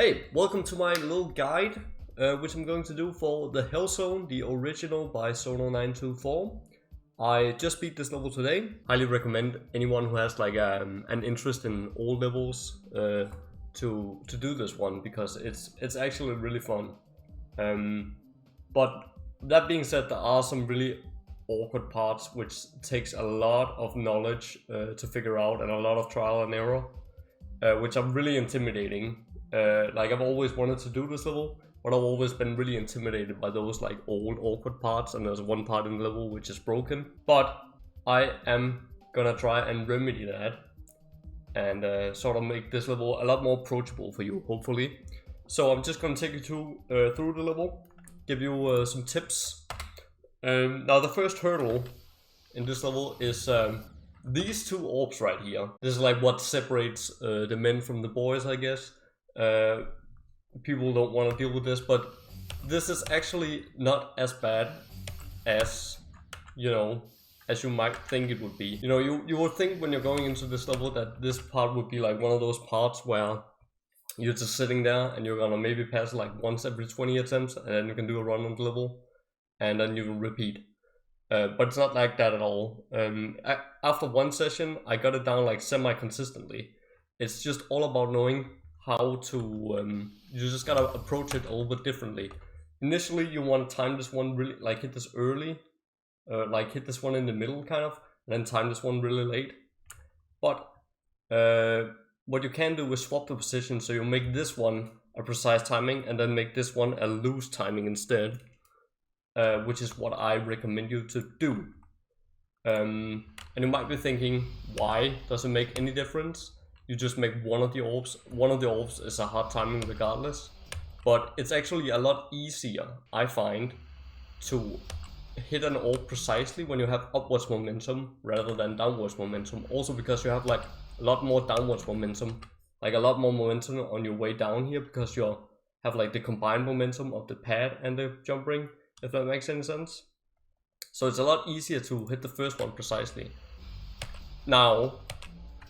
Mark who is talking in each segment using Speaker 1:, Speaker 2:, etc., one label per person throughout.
Speaker 1: Hey, welcome to my little guide, which I'm going to do for the Hell Zone, the original by Sohn0924. I just beat this level today. Highly recommend anyone who has like an interest in all levels to do this one, because it's actually really fun. But that being said, there are some really awkward parts which takes a lot of knowledge to figure out, and a lot of trial and error, which are really intimidating. Like, I've always wanted to do this level, but I've always been really intimidated by those like old awkward parts, and there's one part in the level which is broken. But I am gonna try and remedy that and sort of make this level a lot more approachable for you, hopefully. So I'm just gonna take you through the level, give you some tips. Now the first hurdle in this level is these two orbs right here. This is like what separates the men from the boys, I guess. People don't want to deal with this, but this is actually not as bad as, as you might think it would be. You would think when you're going into this level that this part would be like one of those parts where you're just sitting there and you're gonna maybe pass like once every 20 attempts, and then you can do a run on the level and then you will repeat. But it's not like that at all. After one session I got it down like semi-consistently. It's just all about knowing how to, you just gotta approach it a little bit differently. Initially you want to time this one really, like hit this early, like hit this one in the middle kind of, and then time this one really late. But what you can do is swap the position, so you make this one a precise timing and then make this one a loose timing instead, which is what I recommend you to do. And you might be thinking, why does it make any difference? You just make one of the orbs. One of the orbs is a hard timing regardless, but it's actually a lot easier, I find, to hit an orb precisely when you have upwards momentum rather than downwards momentum. Also because you have like a lot more downwards momentum, like a lot more momentum on your way down here, because you have like the combined momentum of the pad and the jump ring, if that makes any sense. So it's a lot easier to hit the first one precisely. Now,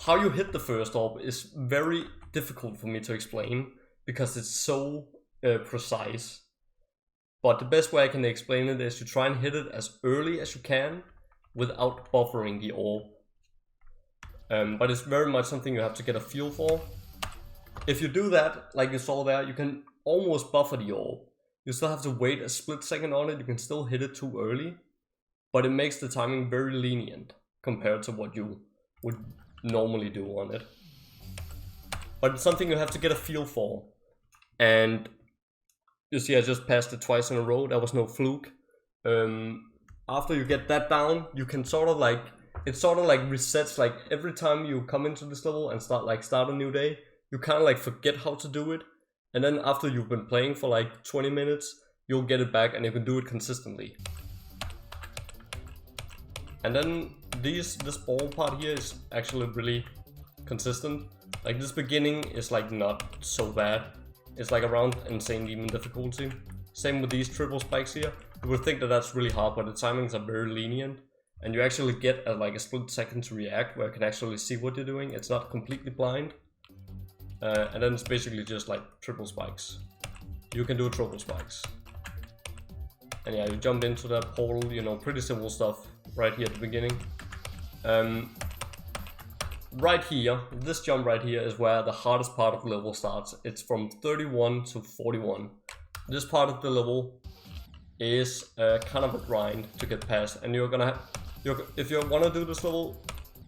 Speaker 1: how you hit the first orb is very difficult for me to explain because it's so precise. But the best way I can explain it is to try and hit it as early as you can without buffering the orb. But it's very much something you have to get a feel for. If you do that, like you saw there, you can almost buffer the orb. You still have to wait a split second on it. You can still hit it too early, but it makes the timing very lenient compared to what you would normally do on it. But it's something you have to get a feel for. And you see, I just passed it twice in a row. That was no fluke. After you get that down, you can sort of like, it sort of like resets. Like every time you come into this level and start a new day, you kind of like forget how to do it. And then after you've been playing for like 20 minutes, you'll get it back and you can do it consistently. And then this ball part here is actually really consistent. Like this beginning is like not so bad. It's like around insane even difficulty. Same with these triple spikes here. You would think that that's really hard, but the timings are very lenient. And you actually get like a split second to react where you can actually see what you're doing. It's not completely blind. And then it's basically just like triple spikes. You can do triple spikes. And yeah, you jump into that portal, pretty simple stuff right here at the beginning. Right here, this jump right here is where the hardest part of the level starts. It's from 31 to 41. This part of the level is kind of a grind to get past, and if you want to do this level,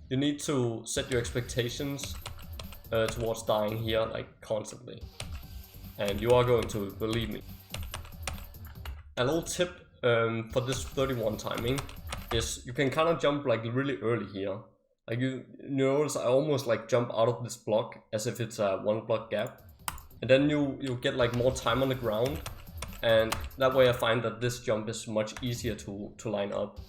Speaker 1: you need to set your expectations towards dying here like constantly, and you are going to, believe me. A little tip for this 31 timing is you can kind of jump like really early here. Like you notice I almost like jump out of this block as if it's a 1 block gap, and then you get like more time on the ground, and that way I find that this jump is much easier to line up.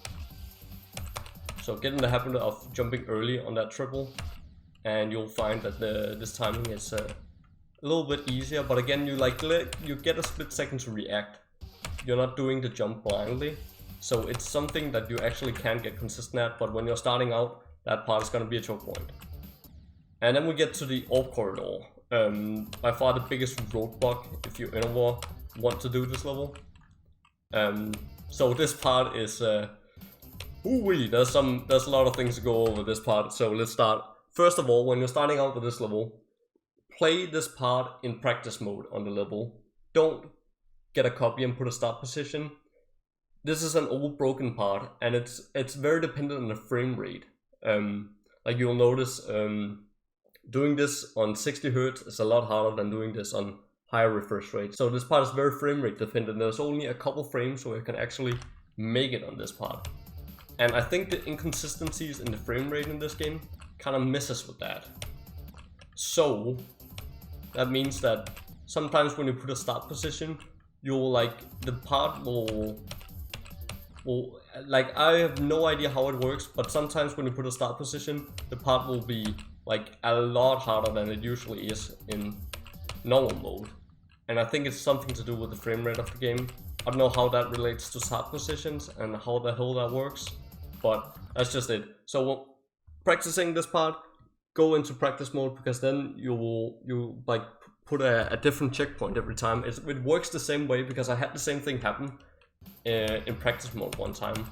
Speaker 1: So get in the habit of jumping early on that triple, and you'll find that this timing is a little bit easier. But again, you get a split second to react. You're not doing the jump blindly. So it's something that you actually can get consistent at, but when you're starting out, that part is going to be a choke point. And then we get to the orb corridor. by far the biggest roadblock if you ever want to do this level. So this part is there's a lot of things to go over this part. So let's start. First of all, when you're starting out with this level, play this part in practice mode on the level. Don't get a copy and put a start position. This is an old broken part, and it's very dependent on the frame rate. Like you'll notice, doing this on 60 Hz is a lot harder than doing this on higher refresh rate. So this part is very frame rate dependent. There's only a couple frames where you can actually make it on this part. And I think the inconsistencies in the frame rate in this game kind of messes with that. So that means that sometimes when you put a start position, the part will like, I have no idea how it works, but sometimes when you put a start position, the part will be like a lot harder than it usually is in normal mode. And I think it's something to do with the frame rate of the game. I don't know how that relates to start positions and how the hell that works, but that's just it. So practicing this part, go into practice mode, because then you like put a different checkpoint every time. It works the same way, because I had the same thing happen in practice mode one time,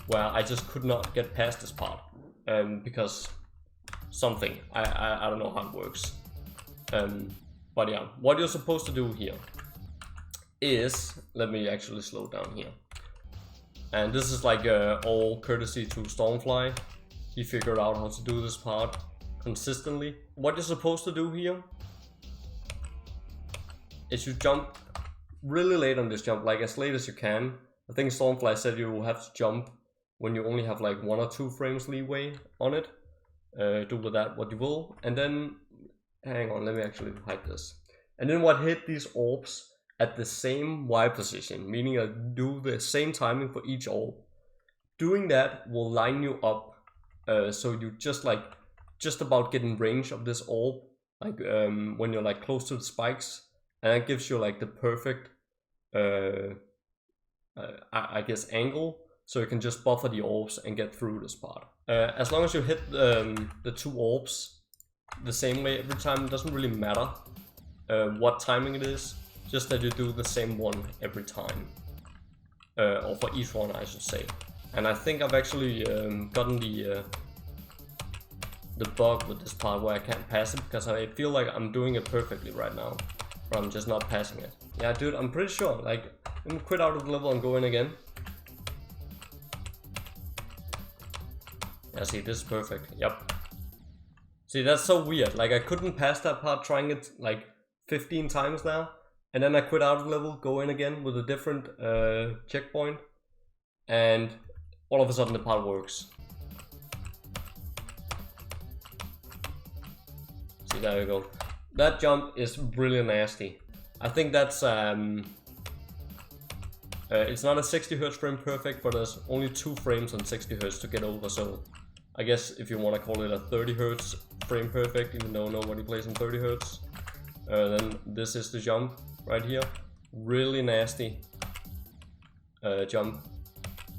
Speaker 1: where I just could not get past this part because something, I don't know how it works. But yeah, what you're supposed to do here is, let me actually slow down here. And this is like all courtesy to Stormfly. He figured out how to do this part consistently. What you're supposed to do here is you jump really late on this jump, like as late as you can. I think Stormfly said you will have to jump when you only have like 1 or 2 frames leeway on it. Do with that what you will. And then, hang on, let me actually hide this. And then what hit these orbs at the same Y position, meaning that do the same timing for each orb. Doing that will line you up so you just about get in range of this orb, like when you're like close to the spikes, and that gives you like the perfect I guess angle, so you can just buffer the orbs and get through this part. As long as you hit the 2 orbs the same way every time, it doesn't really matter what timing it is, just that you do the same one every time, or for each one I should say. And I think I've actually gotten the bug with this part where I can't pass it, because I feel like I'm doing it perfectly right now, but I'm just not passing it. Yeah, dude, I'm pretty sure. Like, I'm gonna quit out of the level and go in again. Yeah, see, this is perfect. Yep. See, that's so weird. Like, I couldn't pass that part trying it like 15 times now, and then I quit out of the level, go in again with a different checkpoint, and all of a sudden the part works. See, there you go. That jump is really nasty. I think that's it's not a 60 Hz frame perfect, but there's only 2 frames on 60 Hz to get over, so I guess if you want to call it a 30 Hz frame perfect, even though nobody plays on 30 Hz, then this is the jump right here. Really nasty jump.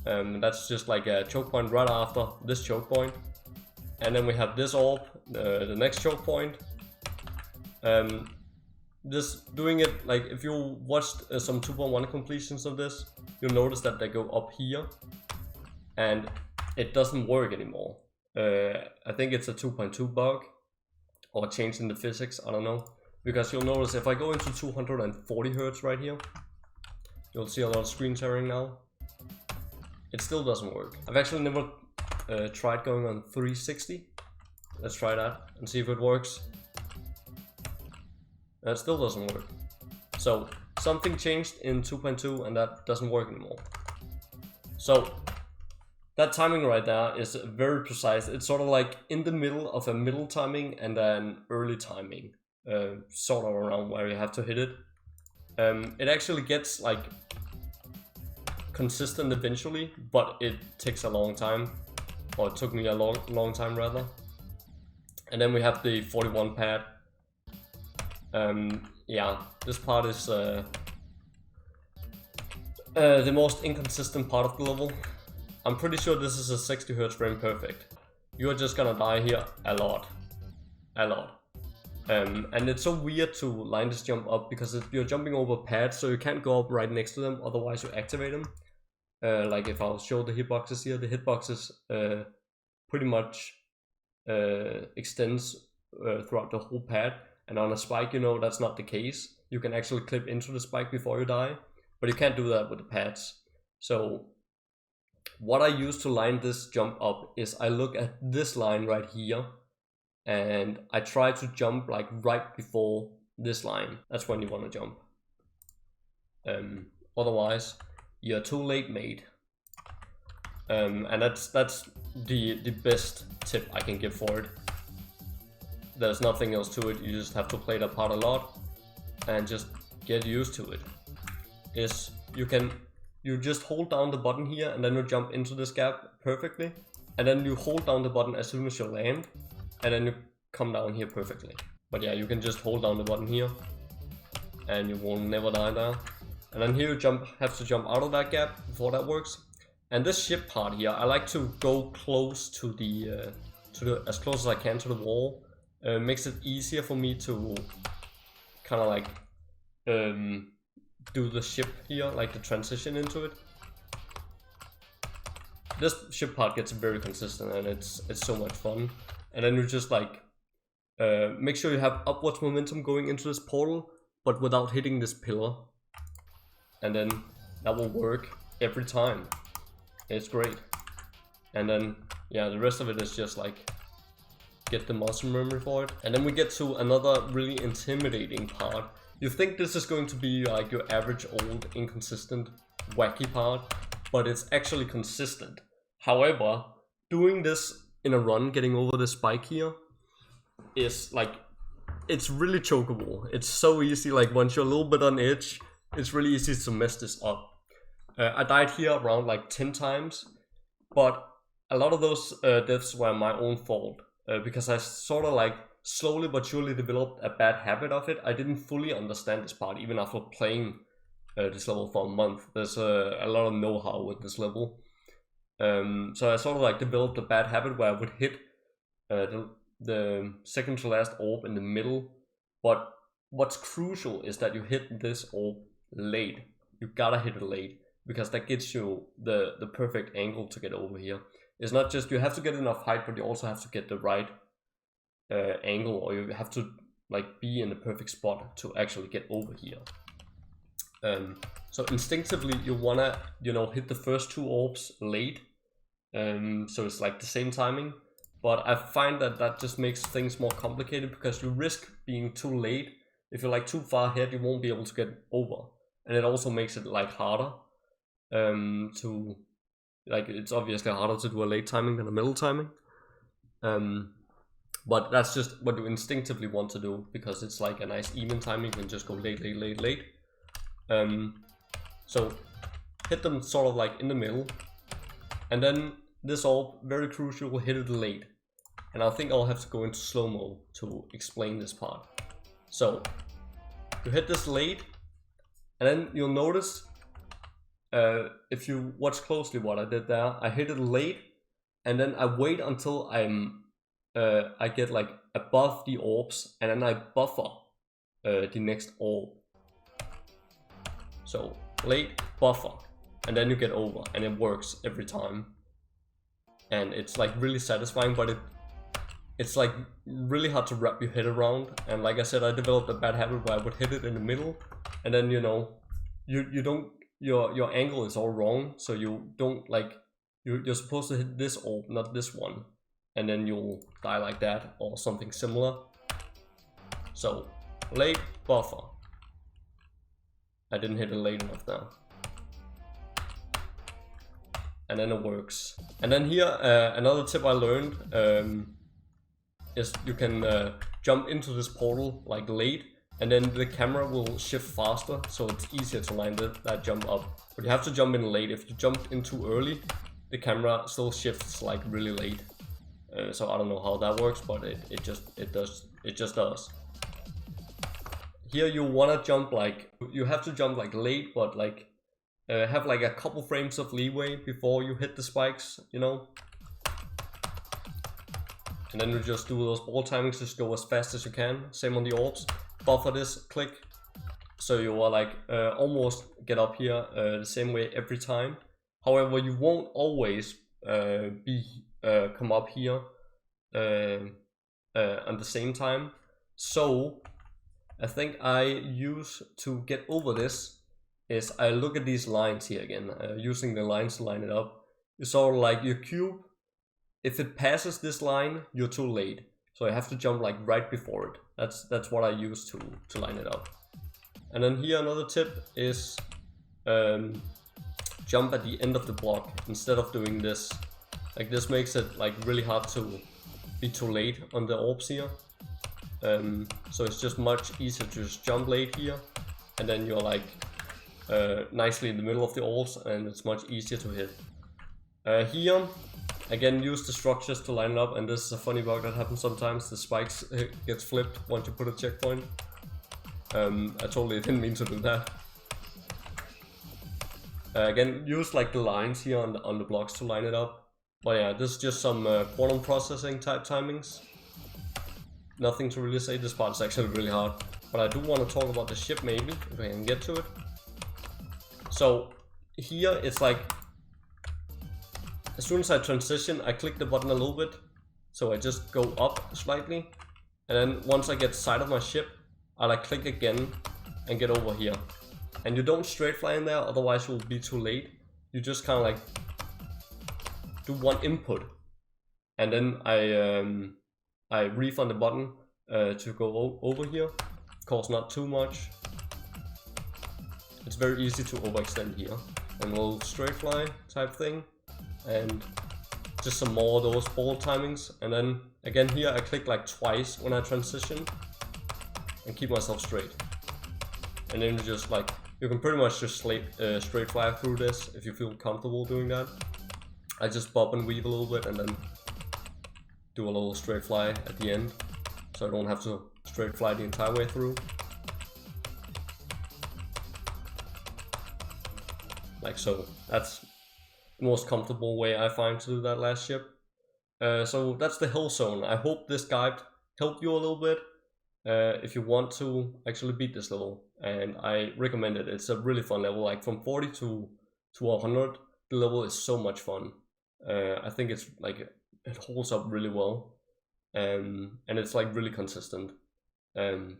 Speaker 1: That's just like a choke point right after this choke point, and then we have this orb, the next choke point. Just doing it, like if you watched some 2.1 completions of this, you'll notice that they go up here and it doesn't work anymore. I think it's a 2.2 bug or change in the physics, I don't know, because you'll notice if I go into 240 Hz right here, you'll see a lot of screen sharing now. It still doesn't work. I've actually never tried going on 360. Let's try that and see if it works. That still doesn't work. So something changed in 2.2 and that doesn't work anymore. So that timing right there is very precise. It's sort of like in the middle of a middle timing and an early timing, sort of around where you have to hit it. It actually gets like consistent eventually, but it takes a long time, or it took me a long time rather. And then we have the 41 pad. Yeah, this part is the most inconsistent part of the level. I'm pretty sure this is a 60 Hz frame perfect. You're just gonna die here a lot. And it's so weird to line this jump up because you're jumping over pads, so you can't go up right next to them, otherwise you activate them. Like if I'll show the hitboxes here, the hitboxes pretty much extends throughout the whole pad, and on a spike, you know, that's not the case. You can actually clip into the spike before you die, but you can't do that with the pads. So what I use to line this jump up is I look at this line right here, and I try to jump like right before this line. That's when you want to jump. Otherwise, you're too late, mate. And that's the best tip I can give for it. There's nothing else to it. You just have to play that part a lot and just get used to it. You just hold down the button here, and then you jump into this gap perfectly, and then you hold down the button as soon as you land, and then you come down here perfectly. But yeah, you can just hold down the button here and you will never die there. And then here you have to jump out of that gap before that works. And this ship part here, I like to go close to the as close as I can to the wall. Makes it easier for me to kind of like do the ship here, like the transition into it. This ship part gets very consistent, and it's so much fun. And then you just like make sure you have upwards momentum going into this portal, but without hitting this pillar. And then that will work every time. It's great. And then yeah, the rest of it is just like get the muscle memory for it. And then we get to another really intimidating part. You think this is going to be like your average old inconsistent wacky part, but it's actually consistent. However, doing this in a run, getting over the spike here, is like, it's really chokeable. It's so easy. Like once you're a little bit on edge, it's really easy to mess this up. I died here around like 10 times, but a lot of those deaths were my own fault, because I sort of like slowly but surely developed a bad habit of it. I didn't fully understand this part even after playing this level for a month. There's a lot of know-how with this level. So I sort of like developed a bad habit where I would hit the second to last orb in the middle, but what's crucial is that you hit this orb late. You gotta hit it late, because that gets you the perfect angle to get over here. It's not just you have to get enough height, but you also have to get the right angle, or you have to like be in the perfect spot to actually get over here. So instinctively you wanna, you know, hit the first two orbs late, so it's like the same timing. But I find that that just makes things more complicated, because you risk being too late. If you're like too far ahead, you won't be able to get over, and it also makes it like harder to, like, it's obviously harder to do a late timing than a middle timing. But that's just what you instinctively want to do, because it's like a nice even timing. You can just go late, late, late, late. So hit them sort of like in the middle, and then this orb, very crucial, hit it late. And I think I'll have to go into slow-mo to explain this part. So you hit this late, and then you'll notice, if you watch closely what I did there, I hit it late, and then I wait until I get like above the orbs, and then I buffer the next orb. So late, buffer, and then you get over, and it works every time. And it's like really satisfying, but it's like really hard to wrap your head around. And like I said, I developed a bad habit where I would hit it in the middle, and then, you know, you don't, your angle is all wrong, so you don't like, you're supposed to hit this orb, not this one, and then you'll die like that or something similar. So late, buffer. I didn't hit it late enough now. And then it works. And then here, another tip I learned is you can jump into this portal like late, and then the camera will shift faster, so it's easier to line that jump up. But you have to jump in late. If you jump in too early, the camera still shifts like really late. So I don't know how that works, but it just does. Here you wanna jump like, you have to jump like late, but like have like a couple frames of leeway before you hit the spikes, you know. And then you just do those ball timings, just go as fast as you can. Same on the orbs. Buffer this, click. So you will like almost get up here the same way every time. However, you won't always come up here at the same time. So I think I use to get over this is I look at these lines here again, using the lines to line it up. It's sort of like your cube. If it passes this line, you're too late. So I have to jump like right before it. That's what I use to line it up. And then here another tip is jump at the end of the block instead of doing this. Like this makes it like really hard to be too late on the orbs here. So it's just much easier to just jump late here, and then you're like nicely in the middle of the orbs, and it's much easier to hit. Here, again, use the structures to line it up, and this is a funny bug that happens sometimes. The spikes gets flipped once you put a checkpoint. I totally didn't mean to do that. Again, use like the lines here on the blocks to line it up. But yeah, this is just some quantum processing type timings. Nothing to really say. This part is actually really hard. But I do want to talk about the ship maybe, if I can get to it. So here it's like, as soon as I transition, I click the button a little bit. So I just go up slightly. And then once I get sight of my ship, I like click again and get over here. And you don't straight fly in there, otherwise you'll be too late. You just kind of like do one input. And then I refund the button to go over here. Of course, not too much. It's very easy to overextend here. And a little straight fly type thing. And just some more of those ball timings. And then again here I click like twice when I transition. And keep myself straight. And then you just like, you can pretty much just straight fly through this if you feel comfortable doing that. I just bob and weave a little bit and then do a little straight fly at the end. So I don't have to straight fly the entire way through. Like so. That's the most comfortable way I find to do that last ship. So that's the Hill Zone. I hope this guide helped you a little bit. If you want to actually beat this level, and I recommend it. It's a really fun level, like from 40 to 100, the level is so much fun. I think it's like, it holds up really well, and it's like really consistent.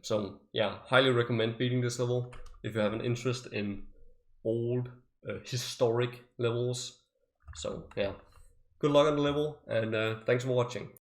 Speaker 1: So yeah, highly recommend beating this level if you have an interest in old historic levels. So yeah, good luck on the level, and thanks for watching.